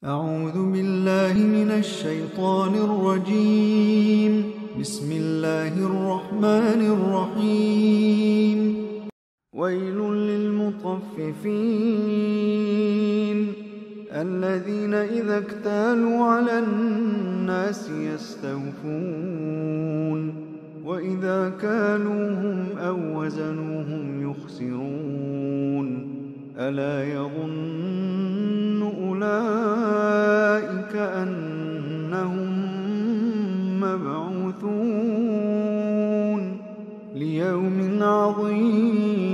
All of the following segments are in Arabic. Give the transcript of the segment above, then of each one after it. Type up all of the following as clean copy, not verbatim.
أعوذ بالله من الشيطان الرجيم. بسم الله الرحمن الرحيم. ويل للمطففين الذين إذا اكتالوا على الناس يستوفون وإذا كالوهم أو وزنوهم يخسرون ألا يظن أولئك أنهم مبعوثون ليوم عظيم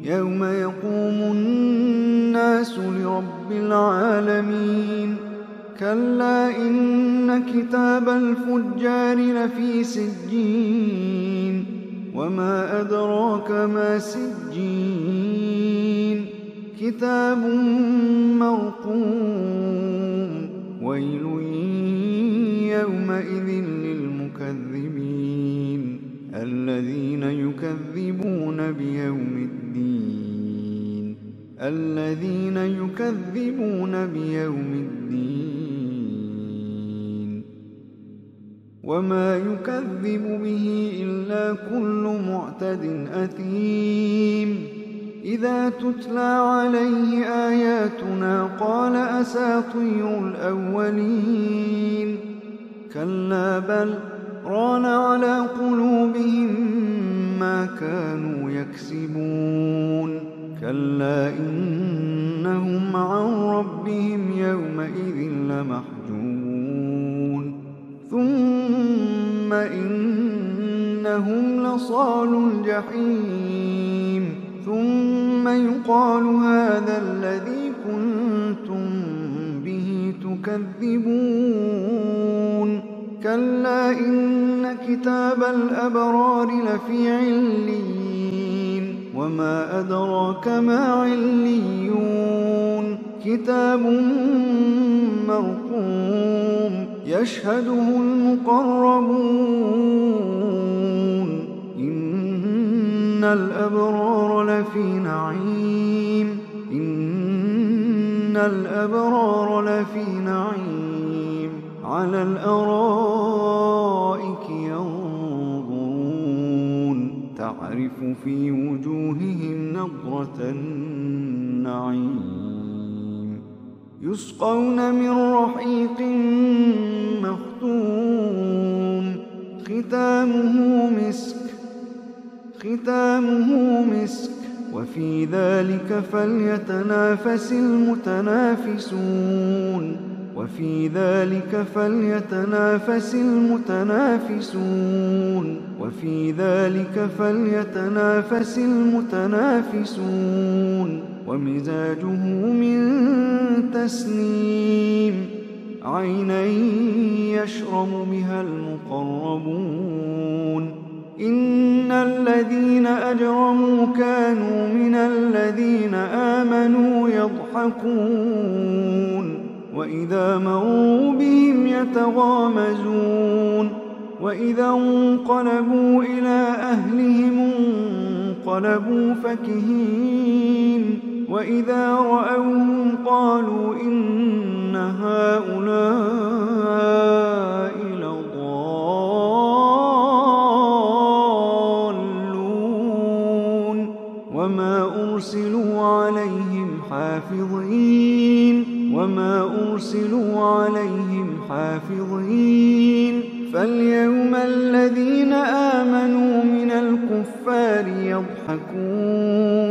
يوم يقوم الناس لرب العالمين. كلا إن كتاب الفجار لفي سجين وما أدراك ما سجين كتاب مرقوم. ويل يومئذ للمكذبين الذين يكذبون بيوم الدين وما يكذب به إلا كل معتد أثيم. إذا تتلى عليه آياتنا قال أساطير الأولين. كلا بل ران على قلوبهم ما كانوا يكسبون. كلا إنهم عن ربهم يومئذ لمحجوبون. ثم إنهم لصالو الجحيم. ثم يقال هذا الذي كنتم به تكذبون. كلا إن كتاب الأبرار لفي عليين وما أدراك ما عليون كتاب مرقوم يشهده المقربون. إن الأبرار لفي نعيم على الأرائك ينظرون تعرف في وجوههم نضرة النعيم. يسقون من رحيق مختوم ختامه مسك وفي ذلك فليتنافس المتنافسون ومزاجه من تسنيم عينا يشرب بها المقربون. إن الذين أجرموا كانوا من الذين آمنوا يضحكون وإذا مروا بهم يتغامزون وإذا انقلبوا إلى أهلهم انقلبوا فكهين وإذا رأوهم قالوا إن هؤلاء لضالون وما أرسلوا عليهم حافظين. فاليوم الذين آمنوا من الكفار يضحكون